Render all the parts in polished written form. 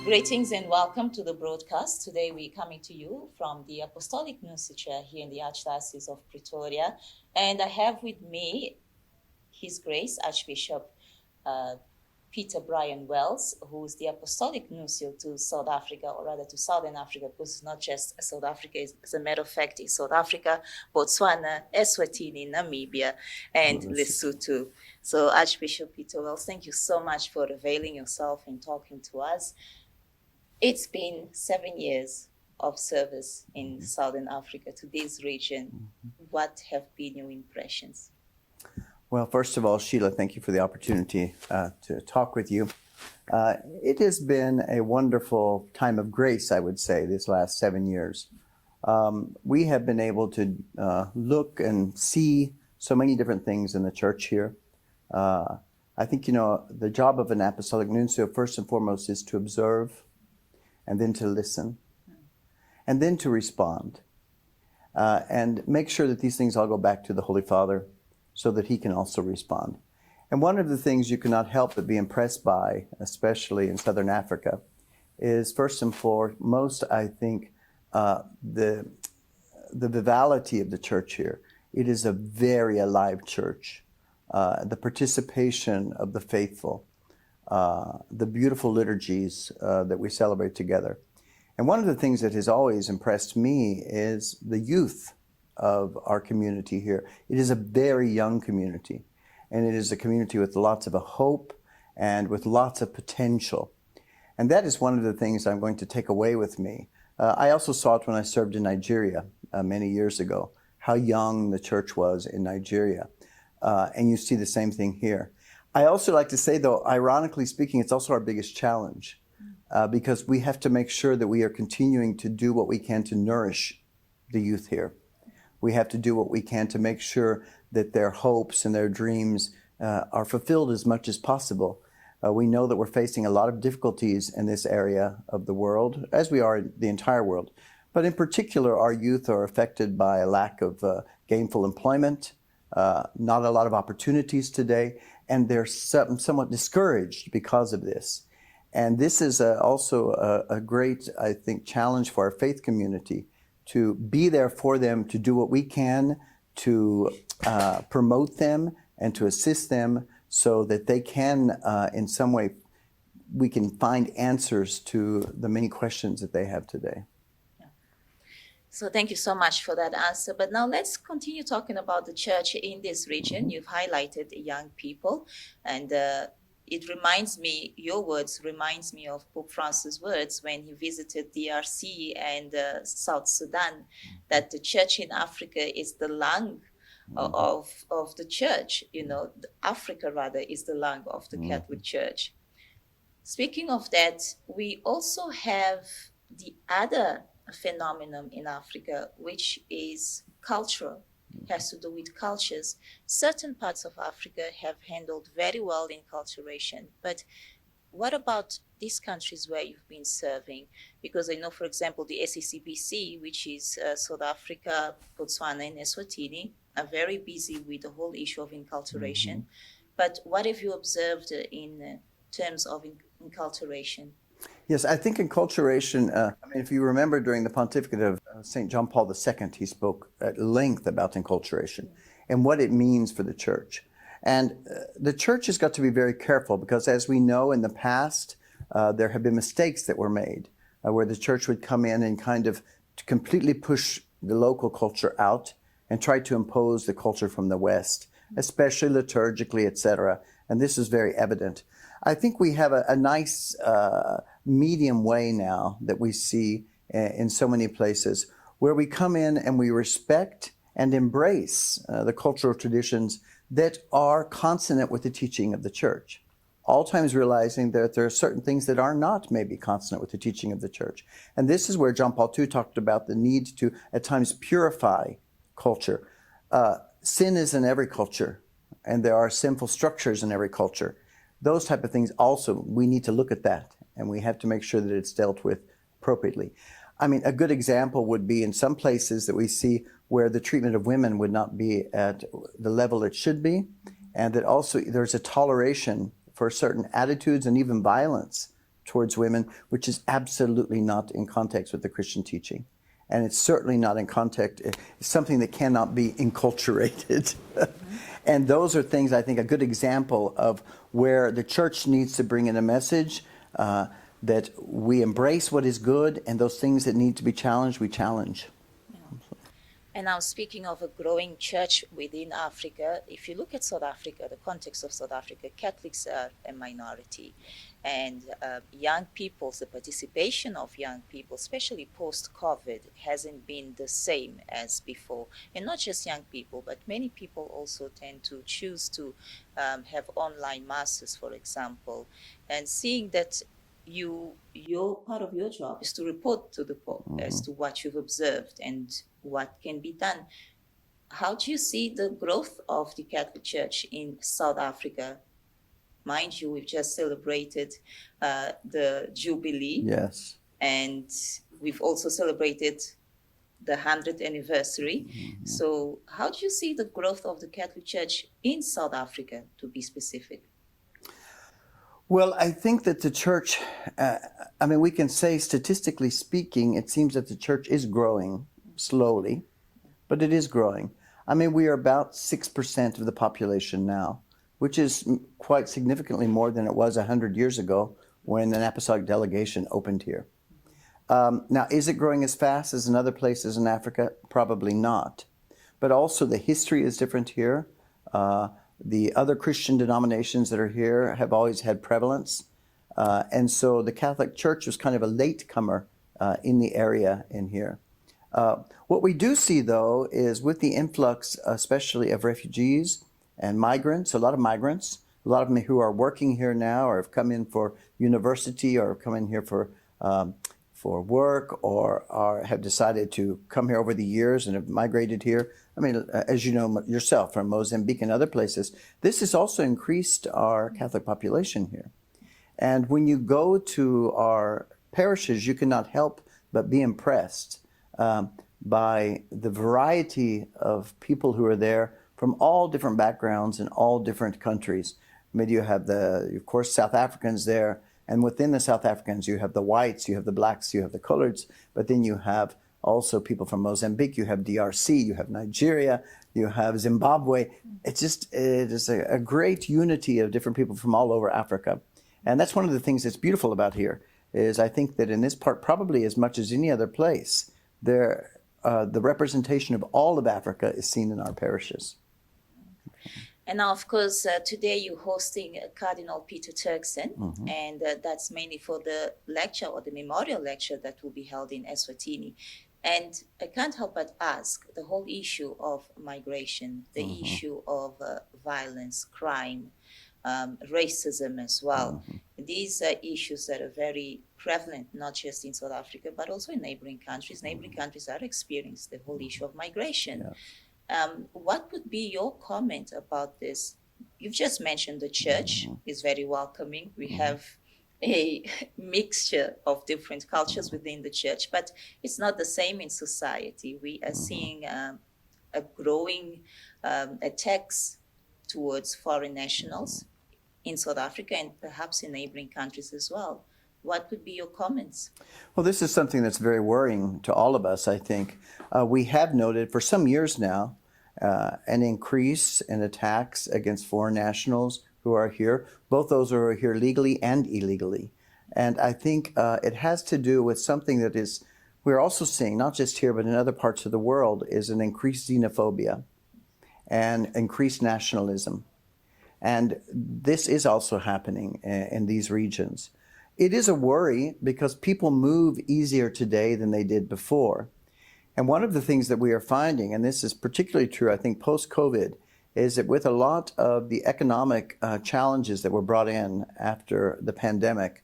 Greetings and welcome to the broadcast. Today we're coming to you from the Apostolic Nuncio here in the Archdiocese of Pretoria. And I have with me His Grace Archbishop Peter Wells, who is the Apostolic Nuncio to South Africa, or rather to Southern Africa, because it's not just South Africa. As a matter of fact, it's South Africa, Botswana, Eswatini, Namibia, and Lesotho. So Archbishop Peter Wells, thank you so much for availing yourself and talking to us. It's been 7 years of service in Southern Africa to this region. What have been your impressions? Well, first of all, Sheila, thank you for the opportunity to talk with you. It has been a wonderful time of grace, I would say, this last 7 years. We have been able to look and see so many different things in the church here. I think, the job of an apostolic nuncio, first and foremost, is to observe, and then to listen, and then to respond, and make sure that these things all go back to the Holy Father so that he can also respond. And one of the things you cannot help but be impressed by, especially in Southern Africa, is first and foremost, I think, the vitality of the church here. It is a very alive church. The participation of the faithful, the beautiful liturgies that we celebrate together. And one of the things that has always impressed me is the youth of our community here. It is a very young community, and it is a community with lots of hope and with lots of potential. And that is one of the things I'm going to take away with me. I also saw it when I served in Nigeria many years ago, how young the church was in Nigeria. And you see the same thing here. I also like to say, though, ironically speaking, it's also our biggest challenge because we have to make sure that we are continuing to do what we can to nourish the youth here. We have to do what we can to make sure that their hopes and their dreams are fulfilled as much as possible. We know that we're facing a lot of difficulties in this area of the world, as we are in the entire world. But in particular, our youth are affected by a lack of gainful employment, not a lot of opportunities today, and they're somewhat discouraged because of this. And this is also a great, I think, challenge for our faith community, to be there for them, to do what we can to promote them and to assist them so that they can, in some way, we can find answers to the many questions that they have today. So thank you so much for that answer. But now let's continue talking about the church in this region. You've highlighted young people, and it reminds me, your words reminds me of Pope Francis' words when he visited DRC and South Sudan, that the church in Africa is the lung of the church. Africa rather is the lung of the Catholic Church. Speaking of that, we also have the other phenomenon in Africa, which is cultural. It has to do with cultures. Certain parts of Africa have handled very well enculturation, but what about these countries where you've been serving? Because I know, for example, the SACBC, which is South Africa, Botswana, and Eswatini, are very busy with the whole issue of enculturation. But what have you observed in terms of enculturation? Yes, I think enculturation, if you remember during the pontificate of St. John Paul II, he spoke at length about enculturation and what it means for the church. And the church has got to be very careful because, as we know, in the past, there have been mistakes that were made where the church would come in and kind of completely push the local culture out and try to impose the culture from the West, especially liturgically, etc. And this is very evident. I think we have a nice medium way now that we see in so many places where we come in and we respect and embrace the cultural traditions that are consonant with the teaching of the church, all times realizing that there are certain things that are not maybe consonant with the teaching of the church. And this is where John Paul II talked about the need to at times purify culture. Sin is in every culture, and there are sinful structures in every culture. Those type of things also, we need to look at that, and we have to make sure that it's dealt with appropriately. A good example would be in some places that we see where the treatment of women would not be at the level it should be, and that also there's a toleration for certain attitudes and even violence towards women, which is absolutely not in context with the Christian teaching. And it's certainly not in context, it's something that cannot be enculturated. And those are things, I think, a good example of where the church needs to bring in a message that we embrace what is good, and those things that need to be challenged, we challenge. And now, speaking of a growing church within Africa, if you look at South Africa, the context of South Africa, Catholics are a minority. And young people, the participation of young people, especially post-COVID, hasn't been the same as before. And not just young people, but many people also tend to choose to have online masses, for example. And seeing that your part of your job is to report to the Pope as to what you've observed and what can be done. How do you see the growth of the Catholic Church in South Africa? Mind you, we've just celebrated the Jubilee. Yes. And we've also celebrated the 100th anniversary. So how do you see the growth of the Catholic Church in South Africa, to be specific? Well, I think that the church, we can say statistically speaking, it seems that the church is growing slowly, but it is growing. We are about 6% of the population now, which is quite significantly more than it was 100 years ago when an apostolic delegation opened here. Now, is it growing as fast as in other places in Africa? Probably not. But also the history is different here. The other Christian denominations that are here have always had prevalence. And so the Catholic Church was kind of a latecomer in the area in here. What we do see, though, is with the influx, especially of refugees and migrants, a lot of them who are working here now or have come in for university or have come in here for work or have decided to come here over the years and have migrated here. As you know yourself, from Mozambique and other places, this has also increased our Catholic population here. And when you go to our parishes, you cannot help but be impressed by the variety of people who are there from all different backgrounds and all different countries. You have of course, South Africans there, and within the South Africans, you have the whites, you have the blacks, you have the coloreds, but then you have also people from Mozambique, you have DRC, you have Nigeria, you have Zimbabwe. It is a great unity of different people from all over Africa. And that's one of the things that's beautiful about here, is I think that in this part, probably as much as any other place, the representation of all of Africa is seen in our parishes. And now, of course, today you're hosting Cardinal Peter Turkson, and that's mainly for the lecture or the memorial lecture that will be held in Eswatini. And I can't help but ask, the whole issue of migration, the issue of violence, crime, racism as well. These are issues that are very prevalent, not just in South Africa, but also in neighboring countries. Neighboring countries are experiencing the whole issue of migration. What would be your comment about this? You've just mentioned the church is very welcoming. We have a mixture of different cultures within the church, but it's not the same in society. We are seeing a growing attacks towards foreign nationals in South Africa and perhaps in neighboring countries as well. What would be your comments? Well, this is something that's very worrying to all of us, I think. We have noted for some years now an increase in attacks against foreign nationals who are here, both those who are here legally and illegally. And I think it has to do with something that we're also seeing, not just here, but in other parts of the world, is an increased xenophobia and increased nationalism. And this is also happening in these regions. It is a worry because people move easier today than they did before. And one of the things that we are finding, and this is particularly true, I think, post-COVID, is that with a lot of the economic challenges that were brought in after the pandemic,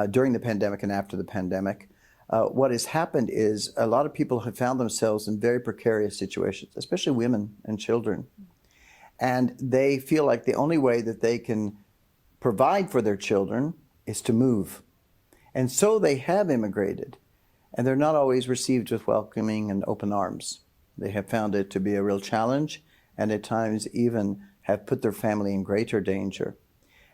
during the pandemic and after the pandemic, what has happened is a lot of people have found themselves in very precarious situations, especially women and children. And they feel like the only way that they can provide for their children is to move. And so they have immigrated, and they're not always received with welcoming and open arms. They have found it to be a real challenge, and at times even have put their family in greater danger.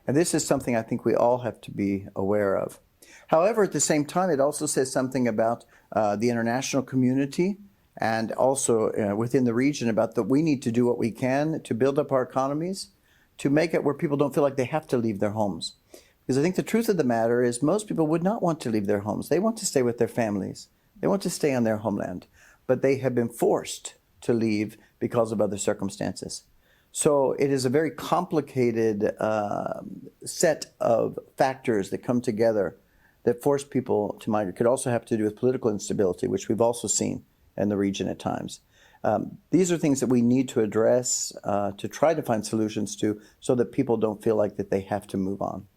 And this is something I think we all have to be aware of. However, at the same time, it also says something about the international community and also within the region about that we need to do what we can to build up our economies, to make it where people don't feel like they have to leave their homes. Because I think the truth of the matter is most people would not want to leave their homes. They want to stay with their families. They want to stay on their homeland. But they have been forced to leave because of other circumstances. So it is a very complicated set of factors that come together that force people to migrate. It could also have to do with political instability, which we've also seen in the region at times. These are things that we need to address to try to find solutions to so that people don't feel like that they have to move on.